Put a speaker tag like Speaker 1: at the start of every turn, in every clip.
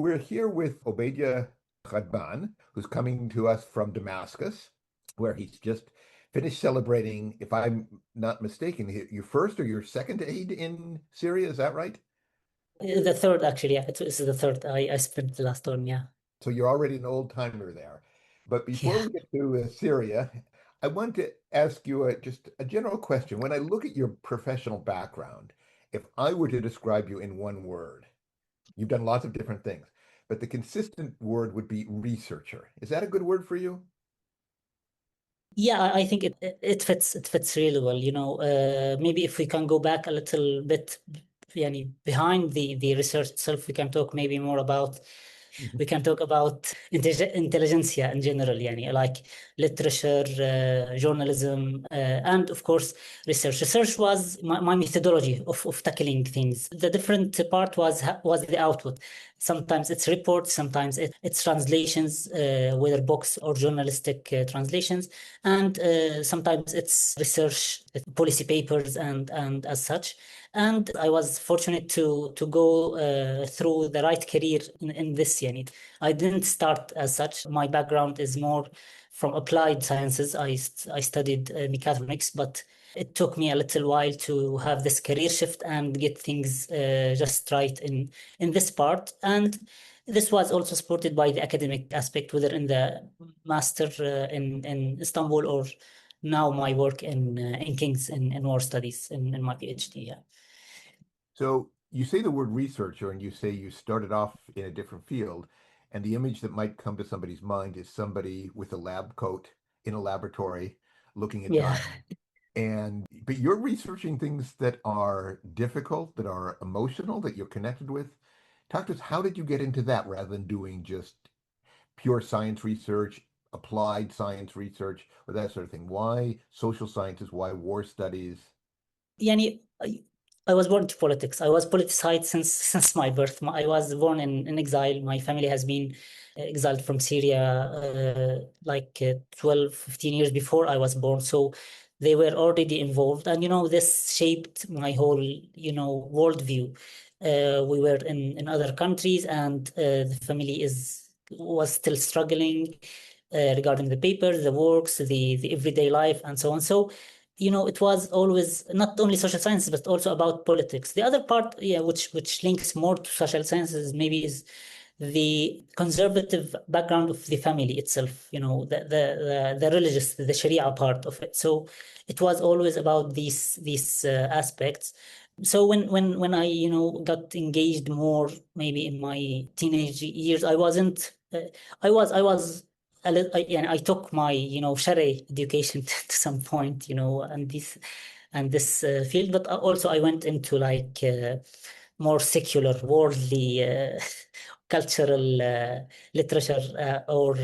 Speaker 1: we're here with Obayda Ghadban, who's coming to us from Damascus, where he's just finished celebrating, if I'm not mistaken, your first or your second Eid in Syria. Is that right?
Speaker 2: The third, actually, yeah, it's the third. I spent the last one, yeah.
Speaker 1: So you're already an old timer there. But before
Speaker 2: Yeah.
Speaker 1: we get to Syria, I want to ask you just a general question. When I look at your professional background, if I were to describe you in one word, you've done lots of different things, but the consistent word would be researcher. Is that a good word for you?
Speaker 2: Yeah, I think it fits really well. Maybe if we can go back a little bit, behind the research itself, we can talk maybe more about
Speaker 1: Mhm.
Speaker 2: we can talk about intelligentsia in general, like literature, journalism, and of course research. Research was my methodology of tackling things. The different part was the output. Sometimes it's reports, sometimes it's translations, whether books or journalistic translations, and sometimes it's research, policy papers, and as such. And I was fortunate to go through the right career in this unit. I didn't start as such. My background is more from applied sciences. I studied mechatronics, but it took me a little while to have this career shift and get things just right in this part. And this was also supported by the academic aspect, whether in the master in Istanbul, or now my work in King's in war studies in my PhD. Yeah.
Speaker 1: So you say the word researcher and you say you started off in a different field, and the image that might come to somebody's mind is somebody with a lab coat in a laboratory looking at
Speaker 2: Yeah.
Speaker 1: data. And but you're researching things that are difficult, that are emotional, that you're connected with. Talk to us, how did you get into that rather than doing just pure science research, applied science research, or that sort of thing? Why social sciences? Why war studies?
Speaker 2: Yani, I was born to politics. I was politicized since since my birth. I was born in exile. My family has been exiled from Syria 12, 15 years before I was born. So they were already involved. And, this shaped my whole, worldview. We were in other countries, and the family was still struggling regarding the papers, the works, the everyday life, and so on. So it was always not only social sciences, but also about politics. The other part, yeah, which links more to social sciences, maybe, is the conservative background of the family itself. The religious, the Sharia part of it. So it was always about these aspects. So when I got engaged more, maybe in my teenage years, I wasn't. I was I took my Shari education to some point, and this field, but also I went into like more secular, worldly, cultural literature, or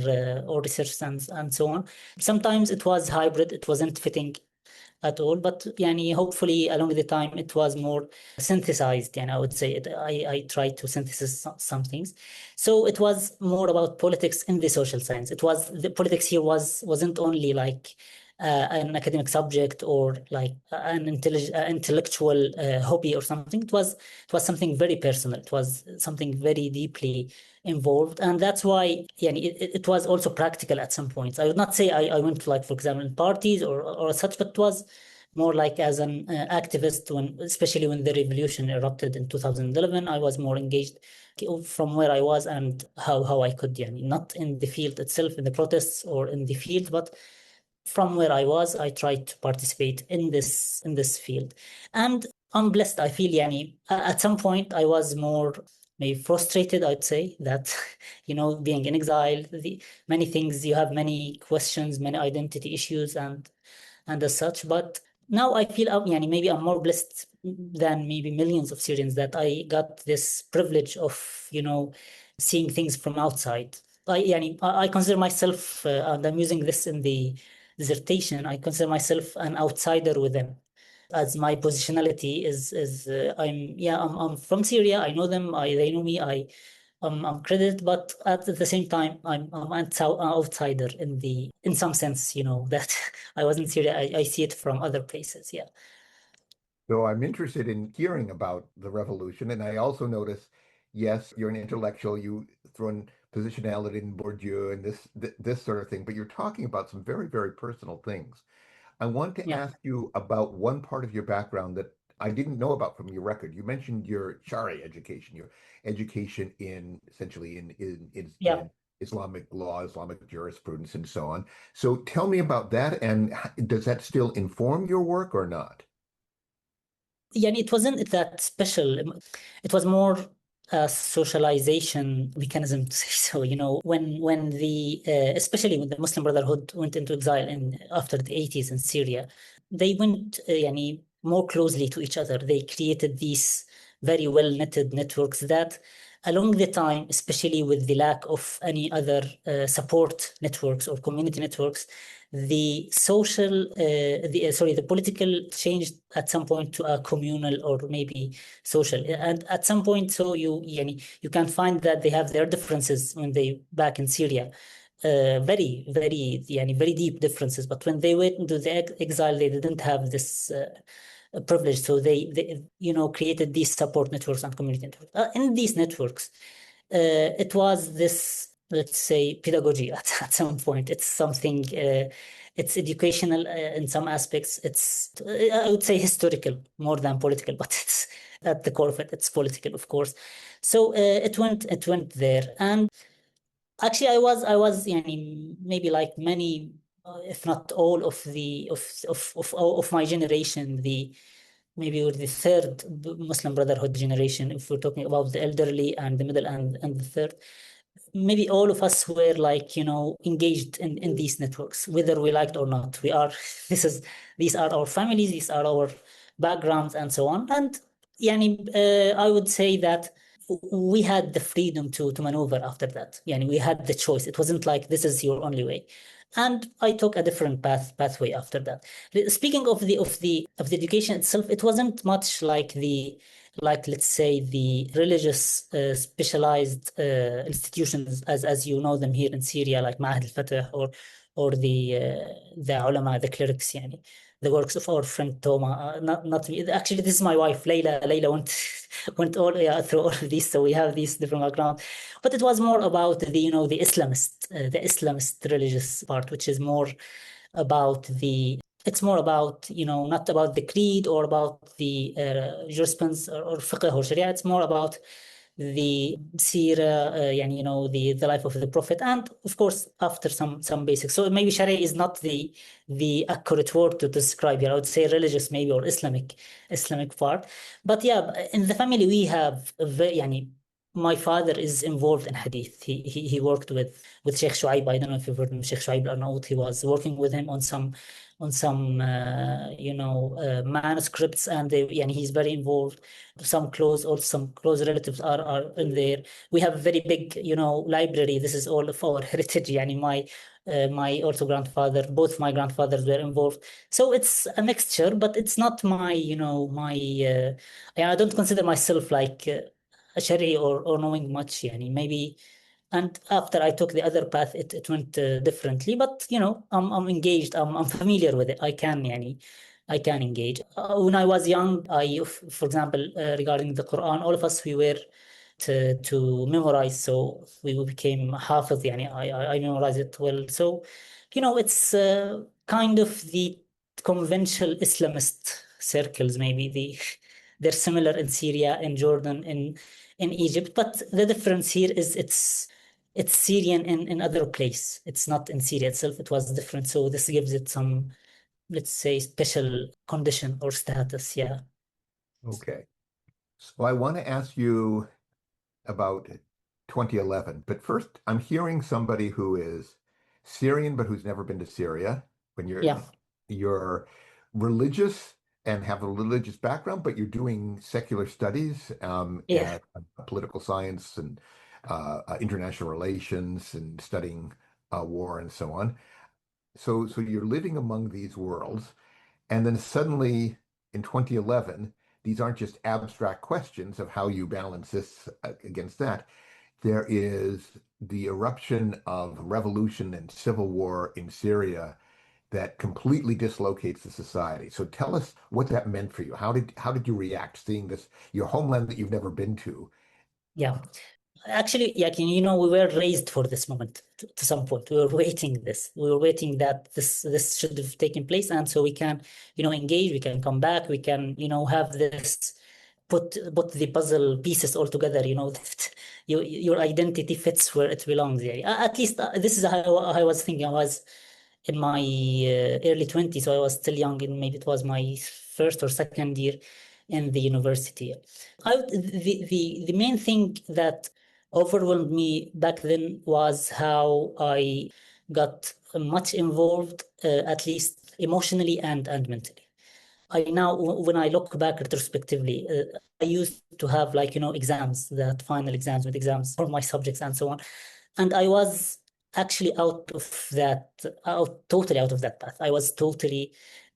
Speaker 2: research, and so on. Sometimes it was hybrid; it wasn't fitting at all, but hopefully along the time it was more synthesized. I would say I tried to synthesize some things. So it was more about politics in the social science. It was the politics here wasn't only like an academic subject, or like an intellectual hobby or something. It was something very personal. It was something very deeply involved, and that's why it was also practical at some points. I would not say I went to, like, for example, in parties or such, but it was more like as an activist, especially when the revolution erupted in 2011. I was more engaged from where I was, and how I could, not in the field itself, in the protests or in the field, but from where I was, I tried to participate in this field. And I'm blessed. I feel, at some point I was more maybe frustrated. I'd say that, being in exile, many things, you have many questions, many identity issues, and as such. But now I feel, maybe I'm more blessed than maybe millions of Syrians, that I got this privilege of, seeing things from outside. I consider myself, and I'm using this in the dissertation, I consider myself an outsider with them, as my positionality is I'm from Syria. I know them. They know me. I'm credited, but at the same time, I'm an outsider in some sense. That I was in Syria. I see it from other places. Yeah.
Speaker 1: So I'm interested in hearing about the revolution, and I also notice yes, you're an intellectual, you throw in positionality and Bourdieu and this sort of thing, but you're talking about some very, very personal things. I want to
Speaker 2: Yeah,
Speaker 1: ask you about one part of your background that I didn't know about from your record. You mentioned your Sharia education, your education in essentially
Speaker 2: yeah.
Speaker 1: in Islamic law, Islamic jurisprudence, and so on. So tell me about that, and does that still inform your work or not?
Speaker 2: يعني it wasn't that special. It was more a socialization mechanism to say so. When the especially when the Muslim Brotherhood went into exile in after the 80s in Syria, they went يعني more closely to each other. They created these very well knitted networks that along the time, especially with the lack of any other support networks or community networks, the social the political changed at some point to a communal or maybe social, and at some point, so you can find that they have their differences when they back in Syria, very very deep differences, but when they went into the exile they didn't have this privilege, so they created these support networks and community networks. In these networks, it was this, let's say, pedagogy at some point. It's something, it's educational in some aspects. It's, I would say, historical more than political, but it's at the core of it, it's political, of course. So it went there. And actually, I was maybe like many, if not all of the of my generation, the maybe we're the third Muslim Brotherhood generation, if we're talking about the elderly and the middle and the third. Maybe all of us were like, engaged in these networks, whether we liked or not. We are, these are our families, these are our backgrounds, and so on. And I would say that we had the freedom to maneuver after that. We had the choice. It wasn't like this is your only way. And I took a different pathway after that. Speaking of the education itself, it wasn't much like let's say the religious specialized institutions as you know them here in Syria, like Ma'had al-Fatah or the ulama, the clerics, the works of our friend Toma. Not me. Actually, this is my wife, Layla. Layla went went all, yeah, through all of these, so we have these different backgrounds. But it was more about the Islamist religious part, which is more about it's more about, not about the creed or about the jurisprudence or fiqh or sharia. It's more about the seerah, the life of the prophet, and of course after some basics. So maybe sharia is not the accurate word to describe here. I would say religious maybe, or Islamic part. But yeah, in the family we have a very, my father is involved in hadith. He worked with Sheikh Shuaib. I don't know if you've heard of Sheikh Shuaib or not. He was working with him on some manuscripts, and he's very involved. Some close relatives are in there. We have a very big library. This is all of our heritage. My also grandfather, both my grandfathers were involved. So it's a mixture, but it's not I don't consider myself like a shari or knowing much. Maybe. And after I took the other path, it went differently. But I'm engaged. I'm familiar with it. I can engage. When I was young, for example, regarding the Quran, all of us we were to memorize. So we became hafiz. I memorized it well. So it's kind of the conventional Islamist circles. Maybe they're similar in Syria, in Jordan, in Egypt. But the difference here is it's Syrian in other place. It's not in Syria itself. It was different. So this gives it some, let's say, special condition or status. Yeah.
Speaker 1: Okay. So I want to ask you about 2011. But first, I'm hearing somebody who is Syrian but who's never been to Syria. When
Speaker 2: Yeah.
Speaker 1: you're religious and have a religious background, but you're doing secular studies
Speaker 2: Yeah.
Speaker 1: at political science and international relations and studying war and so on. So you're living among these worlds, and then suddenly in 2011, these aren't just abstract questions of how you balance this against that. There is the eruption of revolution and civil war in Syria that completely dislocates the society. So tell us what that meant for you. How did you react seeing this, your homeland that you've never been to,
Speaker 2: Yeah. Actually, yeah, we were raised for this moment to some point. We were waiting this. We were waiting that this should have taken place, and so we can, engage. We can come back. We can, have this put the puzzle pieces all together. That your identity fits where it belongs. Yeah, at least this is how I was thinking. I was in my early 20s, so I was still young, and maybe it was my first or second year in the university. The main thing that overwhelmed me back then was how I got much involved, at least emotionally and mentally. I now, when I look back retrospectively, I used to have exams, that final exams with exams for my subjects and so on. And I was actually totally out of that path. I was totally,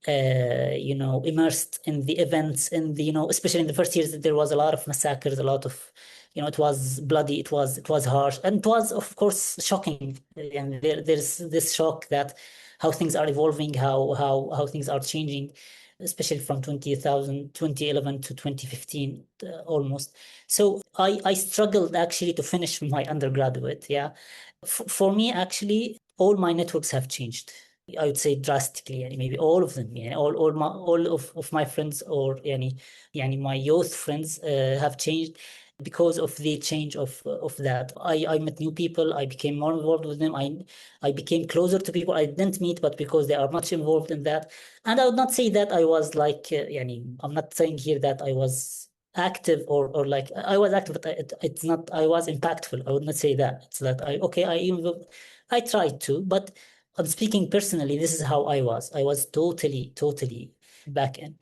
Speaker 2: immersed in the events, in the, especially in the first years, there was a lot of massacres, a lot of, it was bloody, it was harsh, and it was, of course, shocking. And there's this shock that how things are evolving, how things are changing, especially from 2011 to 2015, almost. So I struggled actually to finish my undergraduate. Yeah. For me, actually, all my networks have changed. I would say drastically, and maybe all of them. Yeah, all of my friends, or my youth friends have changed because of the change of that. I met new people. I became more involved with them. I became closer to people I didn't meet, but because they are much involved in that. And I would not say that I was like, I'm not saying here that I was active, or like I was active, but it's not, I was impactful. I would not say that. It's that I tried to, but I'm speaking personally, this is how I was. I was totally back in.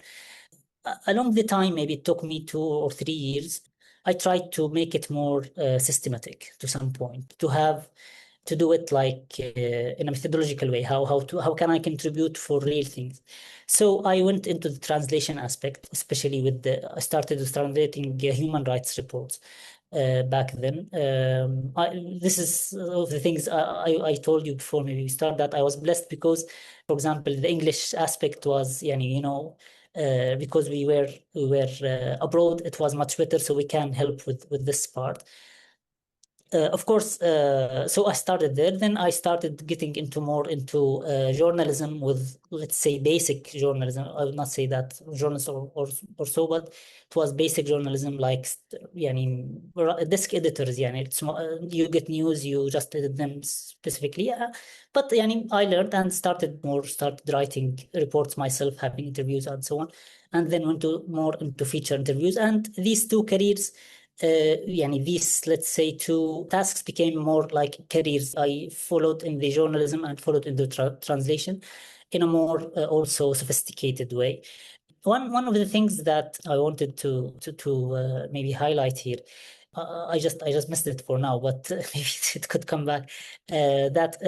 Speaker 2: Along the time, maybe it took me 2 or 3 years, I tried to make it more systematic to some point, to do it like in a methodological way. How can I contribute for real things? So I went into the translation aspect, especially I started with translating human rights reports back then. This is of the things I told you before. Maybe we start that I was blessed because, for example, the English aspect was, because we were abroad, it was much better, so we can help with this part. Of course, so I started there. Then I started getting more into journalism, with, let's say, basic journalism. I would not say that journalist or so, but it was basic journalism, like desk editors. You get news, you just edit them specifically. Yeah. But I learned and started writing reports myself, having interviews and so on, and then went more into feature interviews. And these two careers, these, let's say, two tasks became more like careers. I followed in the journalism and followed in the translation in a more also sophisticated way. One of the things that I wanted to maybe highlight here, I just missed it for now, but maybe it could come back. That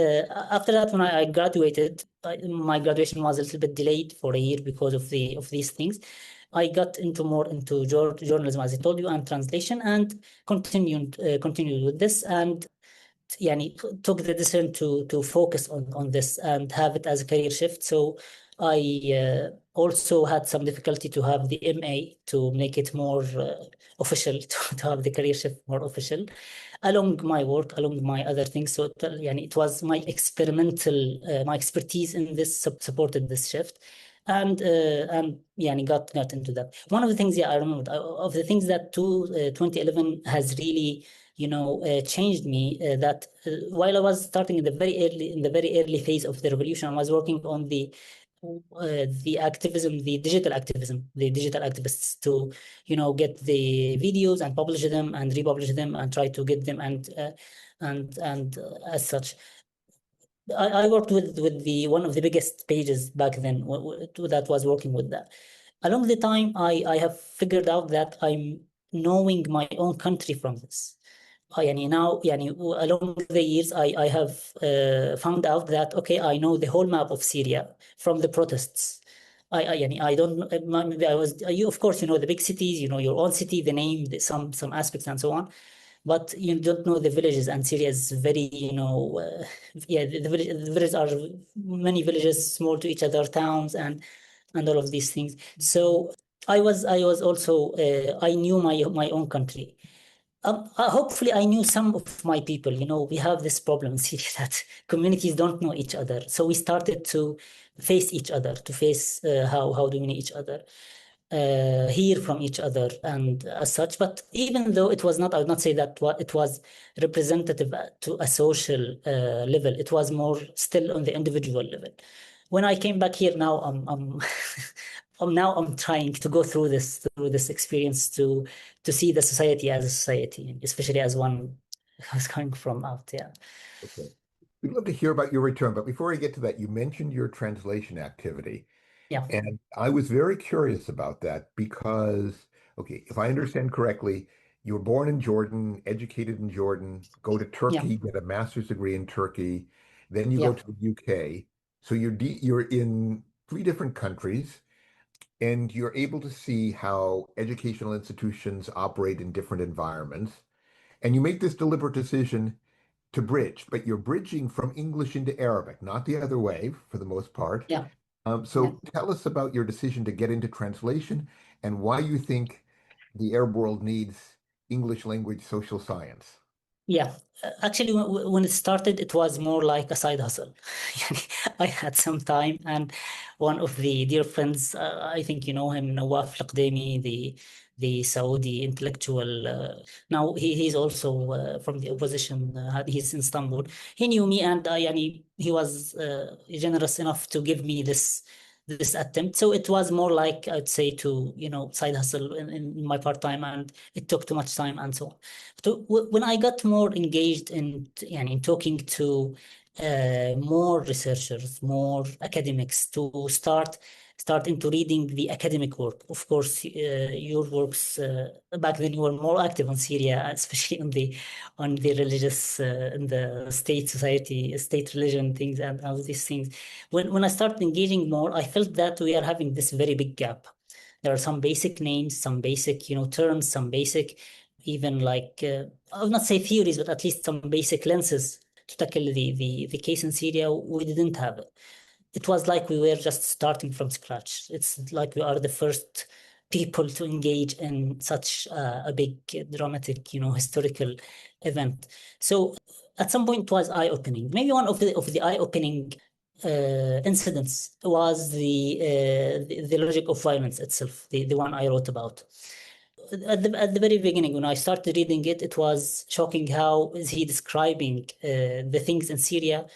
Speaker 2: After that, when I graduated, my graduation was a little bit delayed for a year because of these things. I got more into journalism, as I told you, and translation, and continued with this, and took the decision to focus on this and have it as a career shift. So I also had some difficulty to have the MA, to make it more official, to have the career shift more official, along my work, along my other things. So it was my my expertise in this supported this shift. And got into that. One of the things, I remember, of the things that 2011 has really changed me, that while I was starting in the very early phase of the revolution, I was working on the activism, the digital activism, the digital activists, to get the videos and publish them and republish them and try to get them, and as such. I worked with the one of the biggest pages back then, that was working with that. Along the time, I have figured out that I'm knowing my own country from this. Now, along the years, I have found out that, okay, I know the whole map of Syria from the protests. I don't, maybe I was, you, of course, the big cities, your own city, the name, some aspects and so on, but you don't know the villages. And Syria is very, the villages are many villages, small to each other, towns, and all of these things. So I was also, I knew my own country. Hopefully, I knew some of my people. We have this problem in Syria that communities don't know each other. So we started to face each other, to face how do we know each other, hear from each other, and as such. But even though it was not, I would not say that it was representative to a social level. It was more still on the individual level. When I came back here now, I'm trying to go through this experience to see the society as a society, especially as one who's coming from out. Yeah.
Speaker 1: Okay. We'd love to hear about your return, but before I get to that, you mentioned your translation activity.
Speaker 2: Yeah.
Speaker 1: And I was very curious about that because, okay, if I understand correctly, you were born in Jordan, educated in Jordan, go to
Speaker 2: Yeah.
Speaker 1: Turkey, get a master's degree in Turkey, then you go
Speaker 2: Yeah.
Speaker 1: to the UK. So you're in three different countries, and you're able to see how educational institutions operate in different environments. And you make this deliberate decision to bridge, but you're bridging from English into Arabic, not the other way for the most part.
Speaker 2: Yeah. Yeah.
Speaker 1: So tell us about your decision to get into translation and why you think the Arab world needs English language social science.
Speaker 2: Yeah, actually, when it started, it was more like a side hustle. Yani, I had some time, and one of the dear friends, I think you know him, Nawaf Al-Qademi, the Saudi intellectual. Now he's also from the opposition. He's in Istanbul. He knew me, and yani, he was generous enough to give me this attempt. So it was more like I'd say to side hustle in my part time, and it took too much time and so on. So when I got more engaged in talking to more researchers, more academics, to start into reading the academic work. Of course, your works back then you were more active on Syria, especially on the religious, in the state society, state religion things, and all these things. When I started engaging more, I felt that we are having this very big gap. There are some basic names, some basic, terms, some basic, even like I would not say theories, but at least some basic lenses to tackle the case in Syria. We didn't have it. It was like we were just starting from scratch. It's like we are the first people to engage in such a big, dramatic, historical event. So at some point, it was eye-opening. Maybe one of the eye-opening incidents was the logic of violence itself, the one I wrote about. At the very beginning, when I started reading it, it was shocking how is he describing the things in Syria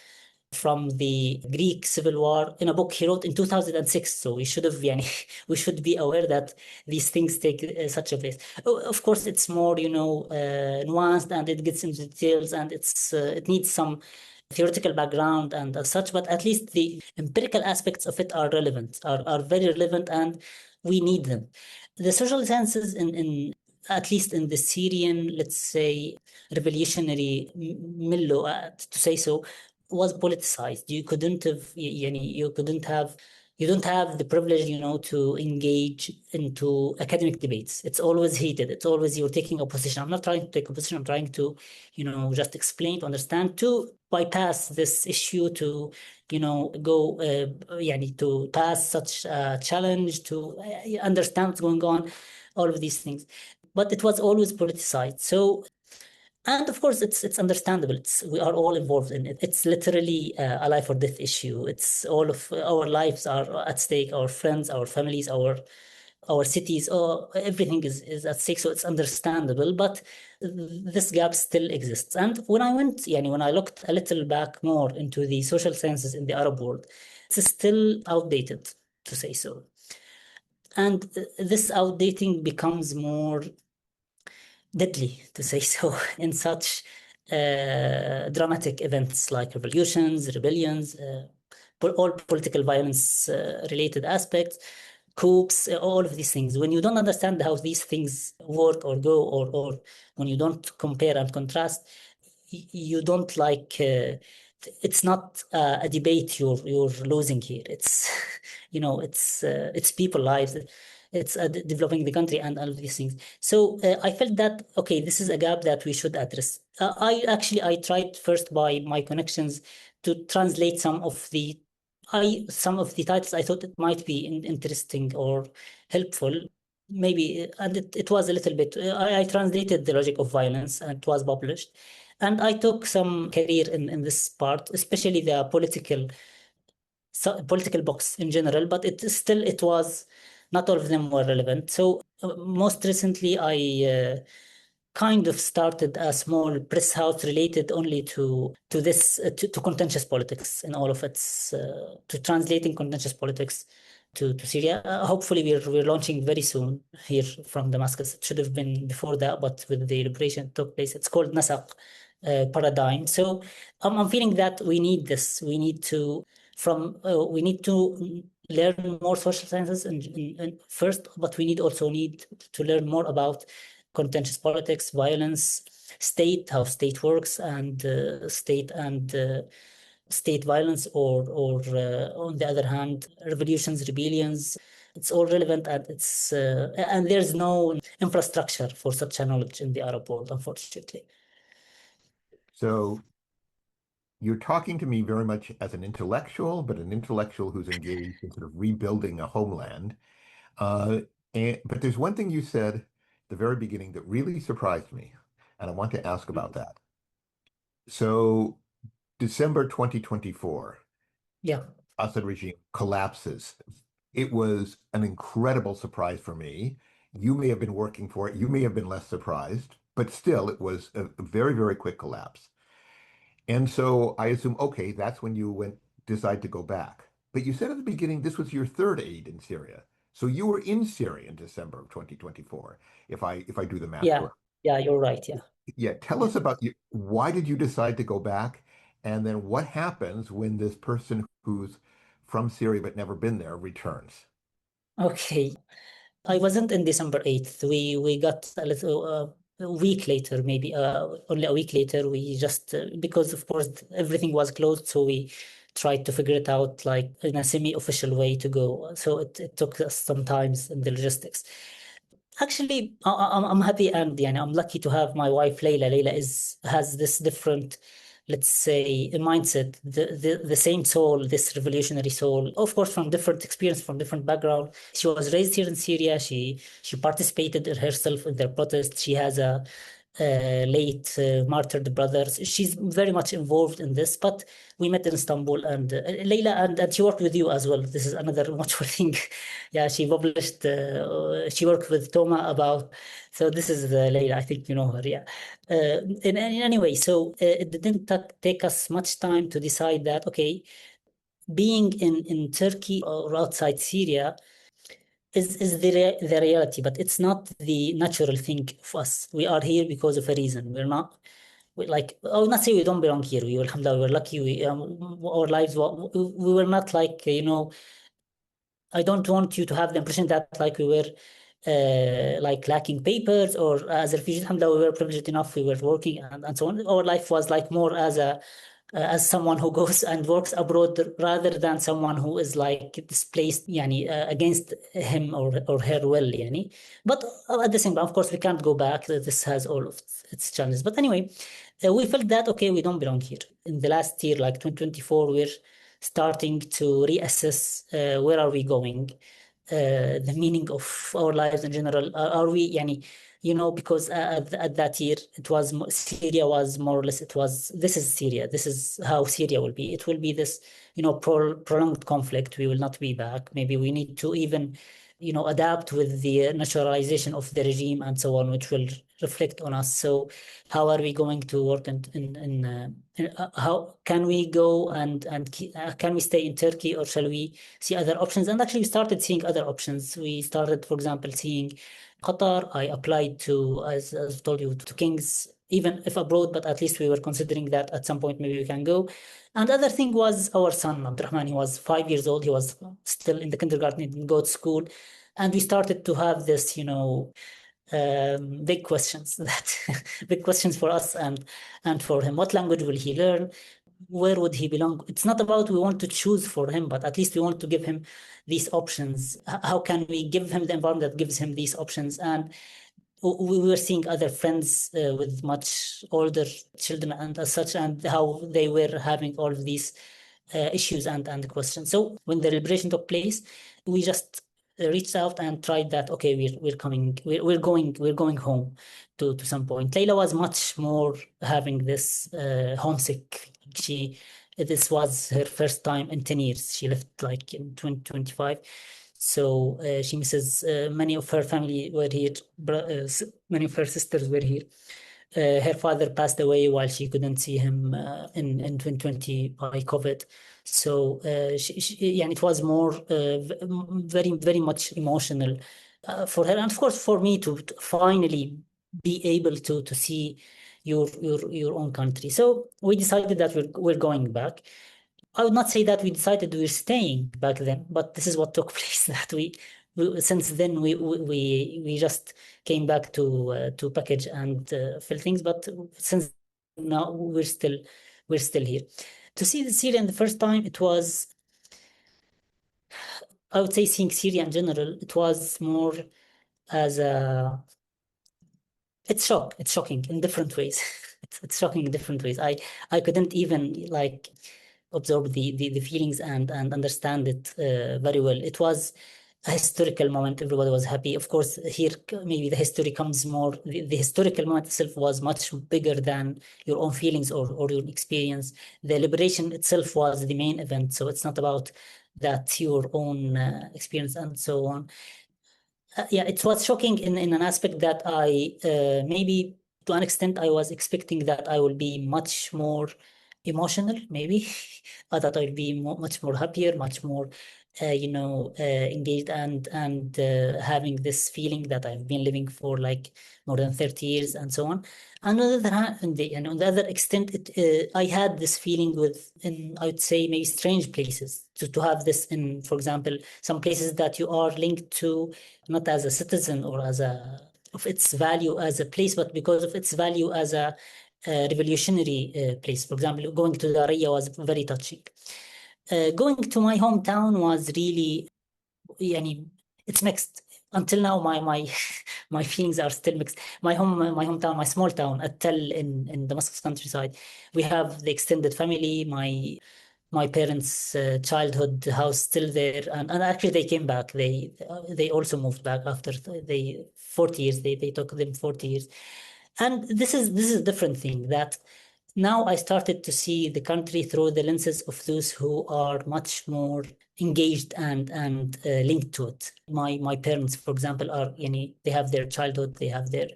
Speaker 2: from the Greek Civil War in a book he wrote in 2006. So we should have, yani, we should be aware that these things take such a place. Of course, it's more, nuanced, and it gets into details, and it needs some theoretical background and as such, but at least the empirical aspects of it are relevant, are very relevant, and we need them. The social sciences at least in the Syrian, let's say, revolutionary milieu, to say so, was politicized. You don't have the privilege, to engage into academic debates. It's always heated. It's always you're taking a position. I'm not trying to take a position. I'm trying to, just explain, to understand, to bypass this issue, to, go, to pass such a challenge, to understand what's going on, all of these things. But it was always politicized. So, and of course, it's understandable. We are all involved in it. It's literally a life or death issue. It's all of our lives are at stake. Our friends, our families, our cities, everything is at stake. So it's understandable. But this gap still exists. And when I looked a little back more into the social sciences in the Arab world, it's still outdated, to say so. And this outdating becomes more deadly, to say so, in such dramatic events like revolutions, rebellions, all political violence related aspects, coups, all of these things. When you don't understand how these things work or go, or when you don't compare and contrast, you don't like. It's not a debate you're losing here. It's it's people lives. It's developing the country and all of these things. So I felt that okay, this is a gap that we should address. I tried first by my connections to translate some of the titles I thought it might be interesting or helpful. maybe, and it was a little bit, I translated The Logic of Violence, and it was published. And I took some career in this part, especially the political books in general, but it was not all of them were relevant. So most recently, I kind of started a small press house related only to this to contentious politics in all of its to translating contentious politics to Syria. Hopefully, we're launching very soon here from Damascus. It should have been before that, but with the liberation took place. It's called Nasaq paradigm. So I'm feeling that we need this. We need to learn more social sciences and first, but we also need to learn more about contentious politics, violence, how state works, and state violence, or on the other hand, revolutions, rebellions. It's all relevant, and there's no infrastructure for such a knowledge in the Arab world, unfortunately.
Speaker 1: So you're talking to me very much as an intellectual, but an intellectual who's engaged in sort of rebuilding a homeland. Uh, but there's one thing you said at the very beginning that really surprised me, and I want to ask about that. So December 2024,
Speaker 2: Yeah.
Speaker 1: Assad regime collapses. It was an incredible surprise for me. You may have been working for it. You may have been less surprised, but still, it was a very, very quick collapse. And so I assume, okay, that's when you decide to go back. But you said at the beginning this was your third aid in Syria. So you were in Syria in December of 2024, if I do the math
Speaker 2: Yeah.
Speaker 1: correct.
Speaker 2: Yeah, you're right. Yeah.
Speaker 1: Yeah, tell
Speaker 2: Yeah.
Speaker 1: us about why did you decide to go back? And then what happens when this person who's from Syria but never been there returns?
Speaker 2: Okay. I wasn't in December 8th. We got a week later, maybe only a week later. We just because of course everything was closed, so we tried to figure it out like in a semi-official way to go. So it took us some times in the logistics. Actually, I'm happy, and I'm lucky to have my wife Layla. Layla has this different, let's say, mindset, the same soul, this revolutionary soul, of course, from different experience, from different background. She was raised here in Syria. She participated herself in their protest. She has a late martyred brothers. She's very much involved in this, but we met in Istanbul, and Layla, and she worked with you as well. This is another mutual thing. Yeah, she worked with Toma so this is Layla, I think you know her. Yeah. In any way, so it didn't take us much time to decide that, okay, being in Turkey or outside Syria is the reality, but it's not the natural thing of us. We are here because of a reason. I would not say we don't belong here. Alhamdulillah, we're lucky. Our lives, we were not like, I don't want you to have the impression that like we were like lacking papers, or as refugees. Alhamdulillah, we were privileged enough. We were working, and so on. Our life was like more as someone who goes and works abroad rather than someone who is like displaced, against him or her will, yani. But at the same time, of course, we can't go back. This has all of its challenges. But anyway, we felt that, okay, we don't belong here. In the last year, like 2024, we're starting to reassess where are we going, the meaning of our lives in general. Are we, because at that year, Syria was more or less, this is Syria. This is how Syria will be. It will be this, prolonged conflict. We will not be back. Maybe we need to even, adapt with the naturalization of the regime and so on, which will reflect on us. So how are we going to work how can we go can we stay in Turkey, or shall we see other options? And actually, we started seeing other options. We started, for example, seeing Qatar. I applied as I told you, to Kings, even if abroad, but at least we were considering that at some point maybe we can go. And other thing was our son, Abdurrahman. He was 5 years old. He was still in the kindergarten, he didn't go to school. And we started to have this, big questions big questions for us and for him. What language will he learn? Where would he belong? It's not about we want to choose for him, but at least we want to give him these options. How can we give him the environment that gives him these options? And we were seeing other friends with much older children and as such, and how they were having all of these issues and questions. So when the liberation took place, we just reached out and tried that. Okay, we're coming, we're going home to some point. Layla was much more having this homesick. This was her first time in 10 years. She left like in 2025. So she misses many of her family were here, many of her sisters were here. Her father passed away while she couldn't see him in 2020 by COVID. So yeah, it was more very, very much emotional for her. And of course, for me to finally be able to see your own country. So we decided that we're going back. I would not say that we decided we're staying back then, but this is what took place. That since then we just came back to package and fill things. But since now we're still here. To see the Syria the first time, it was, I would say, seeing Syria in general, it was more as a, it's shocking in different ways. It's shocking in different ways. I couldn't even like absorb the feelings and understand it very well. It was a historical moment. Everybody was happy. Of course, here maybe the history comes more. The historical moment itself was much bigger than your own feelings or your experience. The liberation itself was the main event. So it's not about that your own experience and so on. Yeah, it was shocking in an aspect that I maybe to an extent I was expecting that I will be much more emotional, maybe, or that I'll be much more happier, much more, engaged and having this feeling that I've been living for like more than 30 years and so on. And on the other hand, and on the other extent, I had this feeling I would say, maybe strange places to have this in, for example, some places that you are linked to not as a citizen or as of its value as a place, but because of its value as a revolutionary place. For example, going to Daraya was very touching. Going to my hometown was really, يعني, it's mixed. Until now, my my feelings are still mixed. My hometown, my small town, Attal in Damascus countryside. We have the extended family. My parents' childhood house still there, and actually they came back. They also moved back after they 40 years. They took them 40 years, and this is a different thing that now I started to see the country through the lenses of those who are much more engaged and linked to it. My parents, for example, are they have their childhood, they have their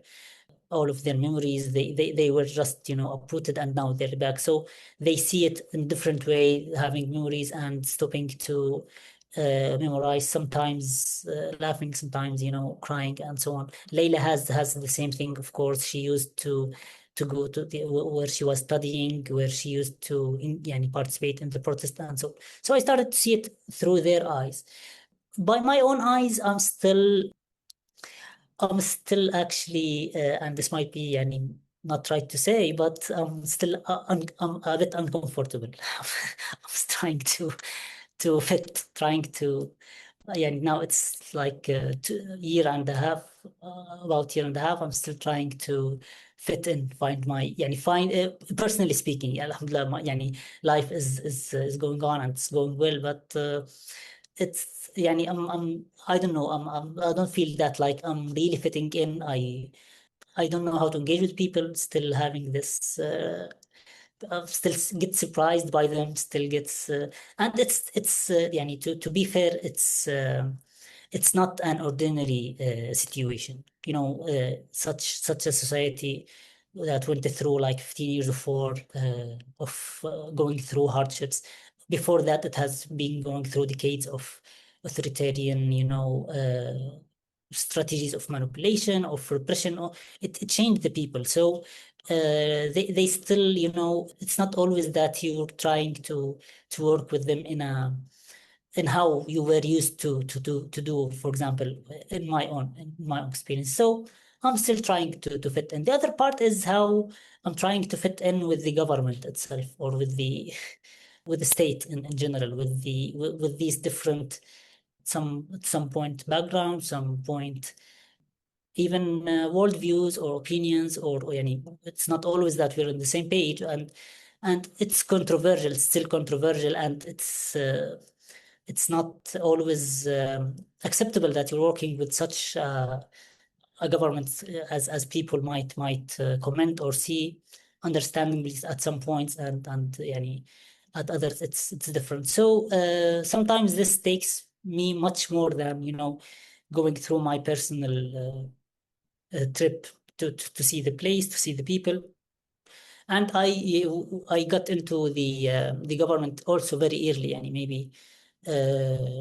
Speaker 2: all of their memories. They were just uprooted and now they're back. So they see it in different way, having memories and stopping to memorize, sometimes laughing, sometimes crying and so on. Layla has the same thing. Of course, she used to go to where she was studying, where she used to participate in the protest and so I started to see it through their eyes. By my own eyes, I'm still actually, and this might be, not right to say, but I'm still, I'm a bit uncomfortable. I'm trying to fit, trying to, yeah. Now it's like year and a half, about year and a half. I'm still trying to fit in, find my, find personally speaking, yeah, alhamdulillah, life is going on and it's going well, but it's I don't know, I don't feel that like I'm really fitting in. I don't know how to engage with people, still having this still get surprised by them, still gets and it's to be fair, it's not an ordinary situation. Such a society that went through like 15 years of war, of going through hardships. Before that, it has been going through decades of authoritarian, strategies of manipulation, of repression. It changed the people. So they still, it's not always that you're trying to work with them in how you were used to do, for example, in my own experience. So I'm still trying to fit in. The other part is how I'm trying to fit in with the government itself, or with the state in general, with these different, at some point background, some point even worldviews or opinions, or it's not always that we're on the same page, and it's controversial, still controversial, and it's not always acceptable that you're working with such a government as people might comment or see, understandably at some points, and yani, at others it's different. So sometimes this takes me much more than going through my personal trip to see the place, to see the people. And I got into the government also very early, and maybe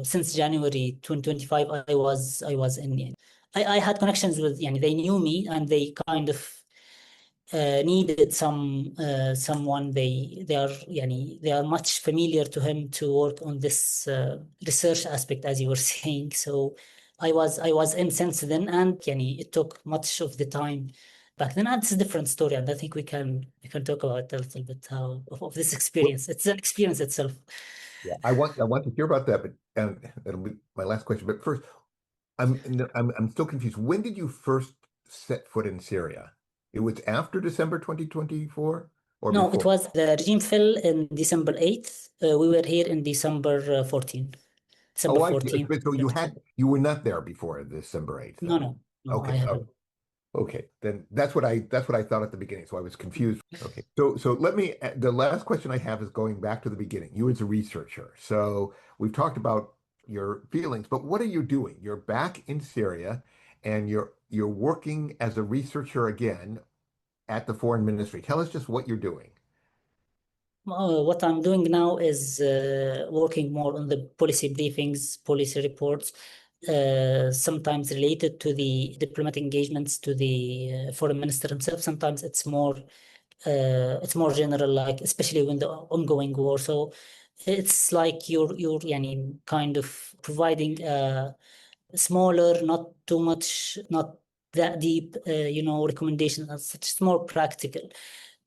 Speaker 2: since January 2025, I was in. I had connections with, they knew me, and they kind of needed someone they are much familiar to him to work on this research aspect, as you were saying. So I was in since then, and it took much of the time back then. And it's a different story, and I think we can talk about a little bit of this
Speaker 1: Well,
Speaker 2: experience. It's an experience itself.
Speaker 1: yeah, I want to hear about that, but that'll be my last question. But first, I'm still confused. When did you first set foot in Syria? It was after December 2024 or
Speaker 2: No, it
Speaker 1: before?
Speaker 2: was the regime fell in December 8th. We were here in December 14. December
Speaker 1: Oh, I see.
Speaker 2: 14th,
Speaker 1: So
Speaker 2: 25.
Speaker 1: you were not there before December 8th
Speaker 2: No,
Speaker 1: then.
Speaker 2: no, no, I
Speaker 1: Okay.
Speaker 2: haven't.
Speaker 1: Okay. Then that's what I thought at the beginning. So I was confused. Okay. So let me the last question I have is going back to the beginning. You as a researcher. So we've talked about your feelings, but what are you doing? You're back in Syria and you're working as a researcher again at the foreign ministry. Tell us just what you're doing.
Speaker 2: What I'm doing now is working more on the policy briefings, policy reports, sometimes related to the diplomatic engagements to the foreign minister himself. Sometimes it's more general, like especially when the ongoing war. So it's like you're kind of providing smaller, not too much, not that deep, recommendations as such. It's more practical.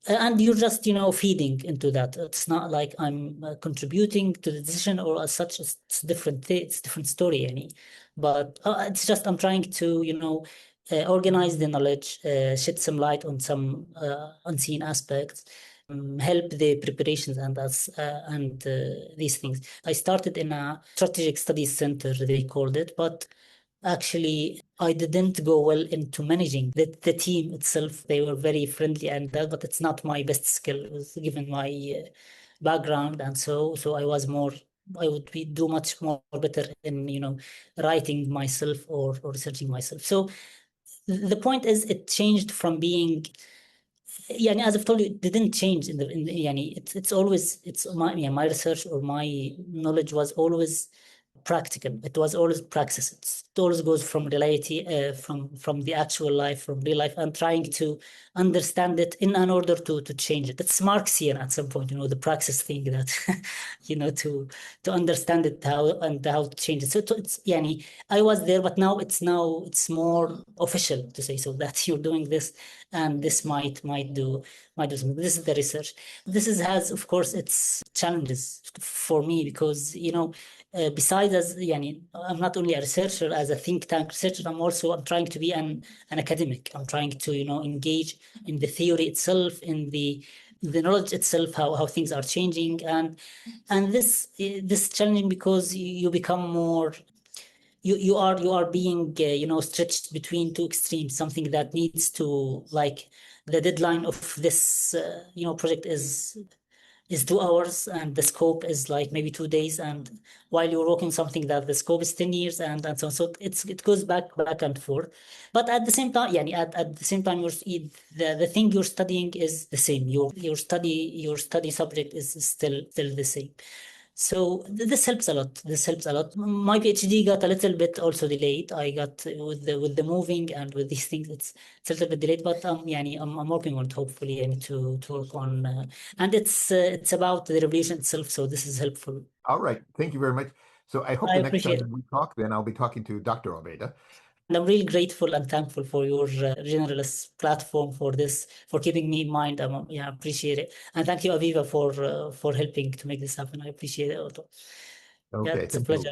Speaker 2: And you're just, feeding into that. It's not like I'm contributing to the decision or as such. It's different. It's different story, But it's just I'm trying to, organize the knowledge, shed some light on some unseen aspects, help the preparations and these things. I started in a strategic studies center, they called it, but actually, I didn't go well into managing the team itself. They were very friendly and that, but it's not my best skill, given my background. And so I would do much more better in, writing myself or researching myself. So the point is, it changed from being, as I've told you, it didn't change it's always, my research or my knowledge was always practical. It was always praxis. It always goes from reality, from the actual life, from real life, and trying to understand it in an order to change it. It's Marxian at some point, the praxis thing that, to understand it, how to change it. So it's I was there, but now it's more official to say so that you're doing this, and this might do something. This is the research. Has, of course, its challenges for me because besides, I'm not only a researcher as a think tank researcher. I'm trying to be an academic. I'm trying to engage in the theory itself, in the knowledge itself, how things are changing, and this challenging because you become more. You are being stretched between two extremes, something that needs to, like, the deadline of this project is 2 hours, and the scope is like maybe 2 days, and while you're working something that the scope is 10 years, and so on. So it goes back and forth, but at the same time, at the same time, the thing you're studying is the same. Your study subject is still the same. So this helps a lot. This helps a lot. My PhD got a little bit also delayed. I got with the moving and with these things, it's a little bit delayed. But I'm working on it, hopefully, and to work on. And it's about the revolution itself. So this is helpful.
Speaker 1: All right. Thank you very much. So I hope
Speaker 2: I
Speaker 1: the next time
Speaker 2: appreciate it.
Speaker 1: we talk, then I'll be talking to Dr. Obayda.
Speaker 2: And I'm really grateful and thankful for your generous platform for this, for keeping me in mind. I appreciate it. And thank you, Aviva, for helping to make this happen. I appreciate it. Also. Yeah,
Speaker 1: Okay.
Speaker 2: it's a
Speaker 1: Thank you.
Speaker 2: pleasure.